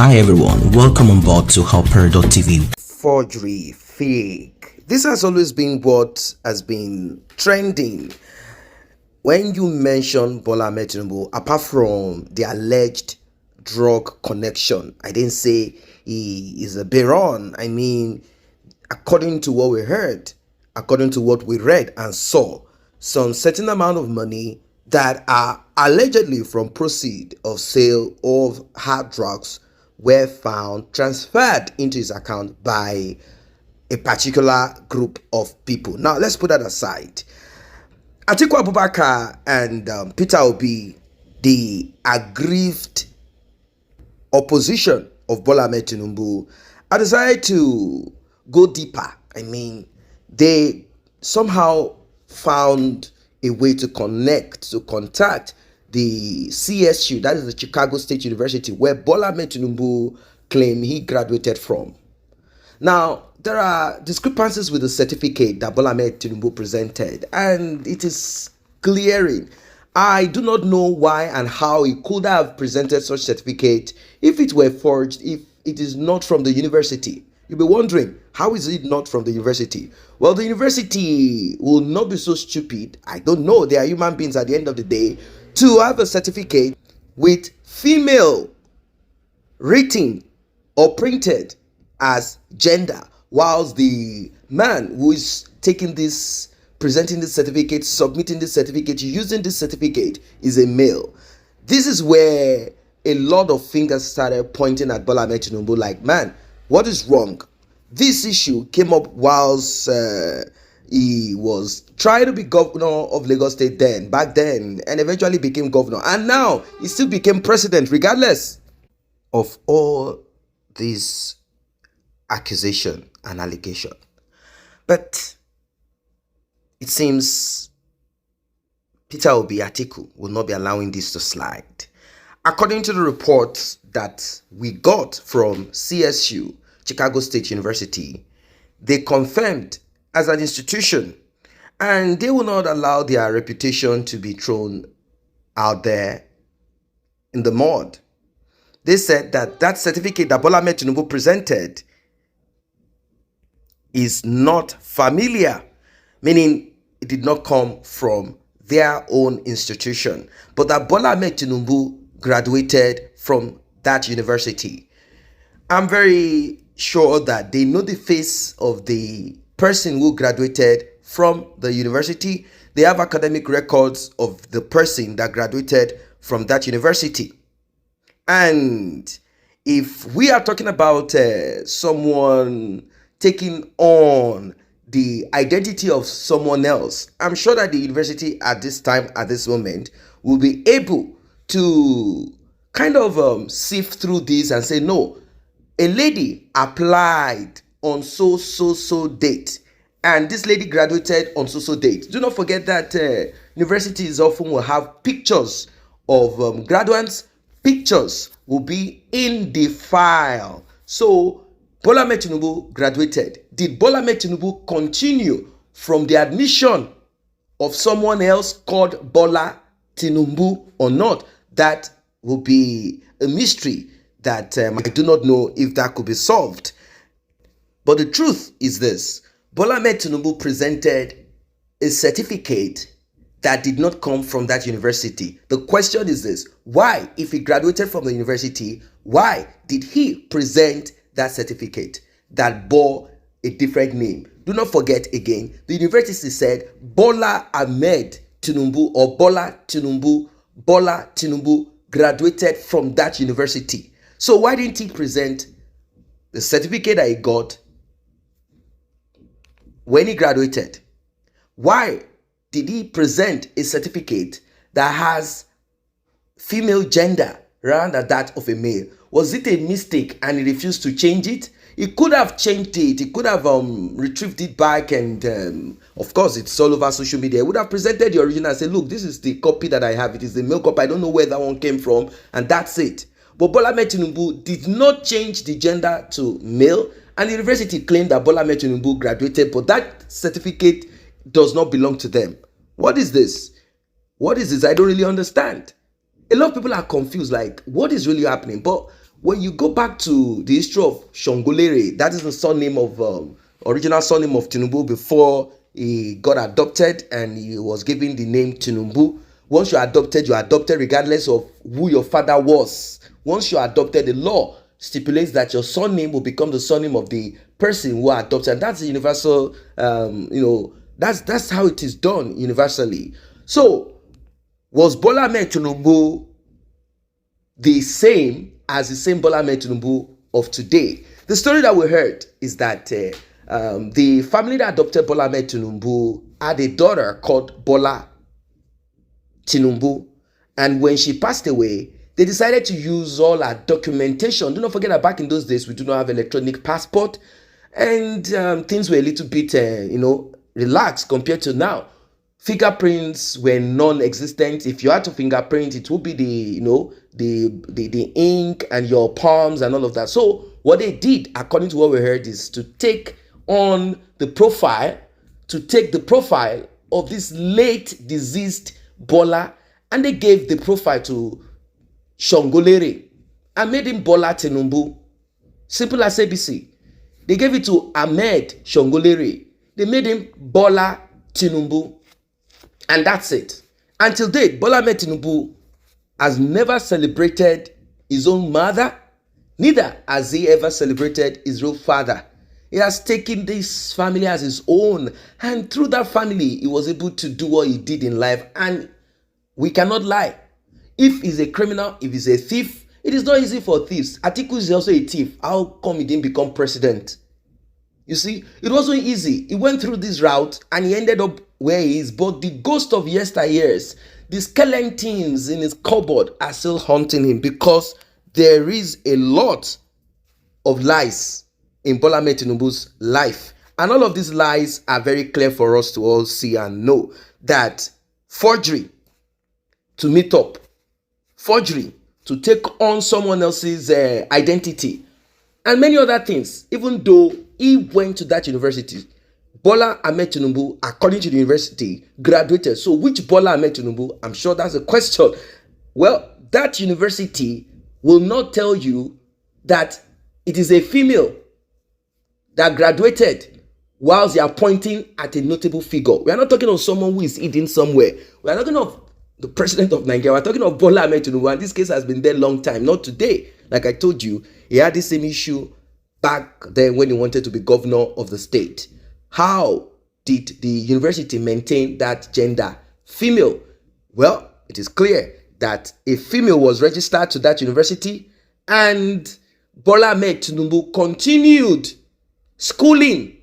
Hi everyone, welcome on board to Helper.tv. Forgery, fake. This has always been what has been trending. When you mention Bola Ahmed Tinubu, apart from the alleged drug connection, I didn't say he is a baron. I mean, according to what we heard, according to what we read and saw, some certain amount of money that are allegedly from proceed of sale of hard drugs were found transferred into his account by a particular group of people. Now, let's put that aside. Atiku Abubakar and Peter Obi, the aggrieved opposition of Bola Ahmed Tinubu, I decided to go deeper. I mean, they somehow found a way to contact the CSU, that is the Chicago State University, where Bola Ahmed Tinubu claimed he graduated from. Now, there are discrepancies with the certificate that Bola Ahmed Tinubu presented, and it is glaring. I do not know why and how he could have presented such certificate if it were forged, if it is not from the university. You'll be wondering, how is it not from the university? Well, the university will not be so stupid. I don't know. They are human beings at the end of the day. To have a certificate with female written or printed as gender, whilst the man who is taking this, presenting this certificate, submitting this certificate, using this certificate is a male. This is where a lot of fingers started pointing at Bola Ahmed Tinubu like, man, what is wrong? This issue came up whilst he was trying to be governor of Lagos State back then, and eventually became governor. And now he still became president regardless of all these accusation and allegation. But it seems Peter Obi Atiku will not be allowing this to slide. According to the reports that we got from CSU, Chicago State University, they confirmed as an institution, and they will not allow their reputation to be thrown out there in the mud. They said that that certificate that Bola Ahmed Tinubu presented is not familiar, meaning it did not come from their own institution, but that Bola Ahmed Tinubu graduated from that university. I'm very sure that they know the face of the person who graduated from the university. They have academic records of the person that graduated from that university. And if we are talking about someone taking on the identity of someone else, I'm sure that the university at this time, at this moment, will be able to kind of sift through this and say, no, a lady applied on so date, and this lady graduated on so date. Do not forget that universities often will have pictures of graduates. Pictures will be in the file. So Bola Ahmed Tinubu graduated. Did Bola Ahmed Tinubu continue from the admission of someone else called Bola Tinubu or not? That will be a mystery that I do not know if that could be solved. But the truth is this: Bola Ahmed Tinubu presented a certificate that did not come from that university. The question is this: why, if he graduated from the university, why did he present that certificate that bore a different name? Do not forget again, the university said Bola Ahmed Tinubu or Bola Tinubu graduated from that university. So why didn't he present the certificate that he got when he graduated? Why did he present a certificate that has female gender rather than that of a male? Was it a mistake and he refused to change it? He could have changed it. He could have retrieved it back, and of course, it's all over social media. He would have presented the original and said, look, this is the copy that I have. It is the male copy. I don't know where that one came from, and that's it. But Bola Ahmed Tinubu did not change the gender to male, and the university claimed that Bola Ahmed Tinubu graduated, but that certificate does not belong to them. What is this? What is this? I don't really understand. A lot of people are confused, like, what is really happening? But when you go back to the history of Shongolere, that is the surname of original surname of Tinubu before he got adopted and he was given the name Tinubu. Once you're adopted regardless of who your father was. Once you're adopted, the law stipulates that your surname will become the surname of the person who are adopted. And that's the universal, that's how it is done universally. So, was Bola Ahmed Tinubu the same as the same Bola Ahmed Tinubu of today? The story that we heard is that the family that adopted Bola Ahmed Tinubu had a daughter called Bola Tinubu, and when she passed away, they decided to use all her documentation. Do not forget that back in those days, we do not have electronic passport, and things were a little bit, relaxed compared to now. Fingerprints were non-existent. If you had to fingerprint, it would be the ink and your palms and all of that. So what they did, according to what we heard, is to take the profile of this late deceased Bola, and they gave the profile to Shongolere and made him Bola Tinubu. Simple as ABC. They gave it to Ahmed Shongolere. They made him Bola Tinubu. And that's it. Until date, Bola Ahmed Tinubu has never celebrated his own mother, neither has he ever celebrated his real father. He has taken this family as his own, and through that family, he was able to do what he did in life. And we cannot lie. If he's a criminal, if he's a thief, it is not easy for thieves. Atiku is also a thief. How come he didn't become president? You see, it wasn't easy. He went through this route and he ended up where he is. But the ghost of yesteryears, the skeletons in his cupboard are still haunting him, because there is a lot of lies in Bola Ahmed Tinubu's life. And all of these lies are very clear for us to all see and know. That forgery to meet up, forgery to take on someone else's identity, and many other things. Even though he went to that university, Bola Ahmed Tinubu, according to the university, graduated. So which Bola Ahmed Tinubu? I'm sure that's a question. Well, that university will not tell you that it is a female that graduated whilst they are pointing at a notable figure. We are not talking of someone who is hidden somewhere. We are talking of the president of Nigeria. We are talking of Bola Ahmed Tinubu, and this case has been there a long time, not today. Like I told you, he had the same issue back then when he wanted to be governor of the state. How did the university maintain that gender? Female. Well, it is clear that a female was registered to that university, and Bola Ahmed Tinubu continued schooling.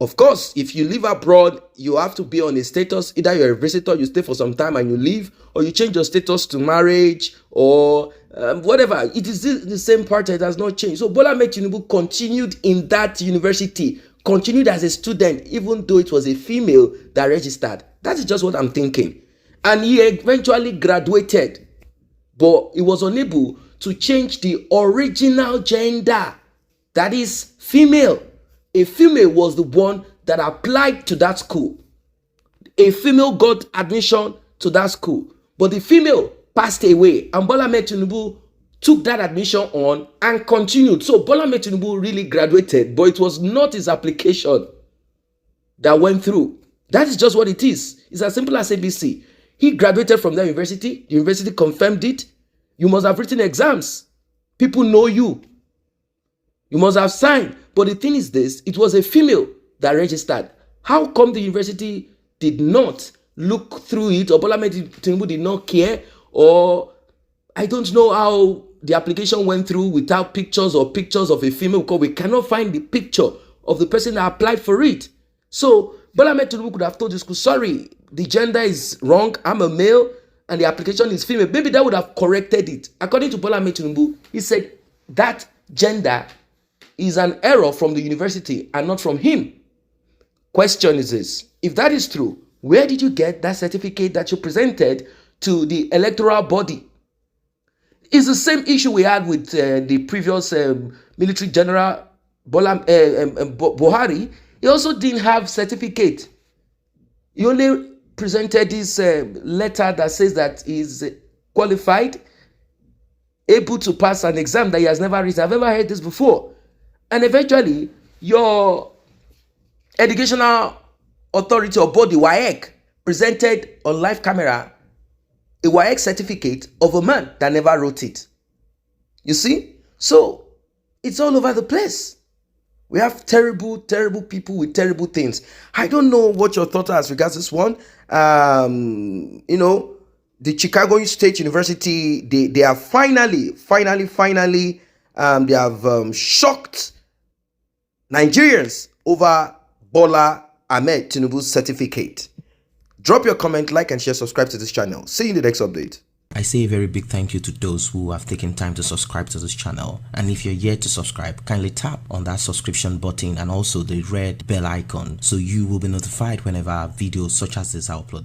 Of course, if you live abroad, you have to be on a status. Either you're a visitor, you stay for some time and you leave, or you change your status to marriage or whatever. It is the same part. It has not changed. So Bola Ahmed Tinubu continued in that university, continued as a student, even though it was a female that registered. That is just what I'm thinking. And he eventually graduated, but he was unable to change the original gender. That is female. A female was the one that applied to that school. A female got admission to that school, but the female passed away, and Bola Ahmed Tinubu took that admission on and continued. So Bola Ahmed Tinubu really graduated, but it was not his application that went through. That is just what it is. It's as simple as ABC. He graduated from that university. The university confirmed it. You must have written exams. People know you. You must have signed. But the thing is this, it was a female that registered. How come the university did not look through it, or Bola Ahmed Tinubu did not care, or I don't know how the application went through without pictures of a female, because we cannot find the picture of the person that applied for it. So Bola Ahmed Tinubu could have told the school, sorry, the gender is wrong, I'm a male, and the application is female. Maybe that would have corrected it. According to Bola Ahmed Tinubu, he said that gender is an error from the university and not from him. Question is this: if that is true, where did you get that certificate that you presented to the electoral body? It's the same issue we had with the previous military general Buhari. He also didn't have certificate. He only presented this letter that says that he's qualified. able to pass an exam that he has never written. I've never heard this before. And eventually, your educational authority or body, WAEC, presented on live camera a WAEC certificate of a man that never wrote it. You see? So, it's all over the place. We have terrible, terrible people with terrible things. I don't know what your thoughts are as regards this one. You know, the Chicago State University, they are finally, they have shocked Nigerians over Bola Ahmed Tinubu's certificate. Drop your comment, like and share, subscribe to this channel. See you in the next update. I say a very big thank you to those who have taken time to subscribe to this channel, and if you're yet to subscribe, kindly tap on that subscription button and also the red bell icon so you will be notified whenever videos such as this are uploaded.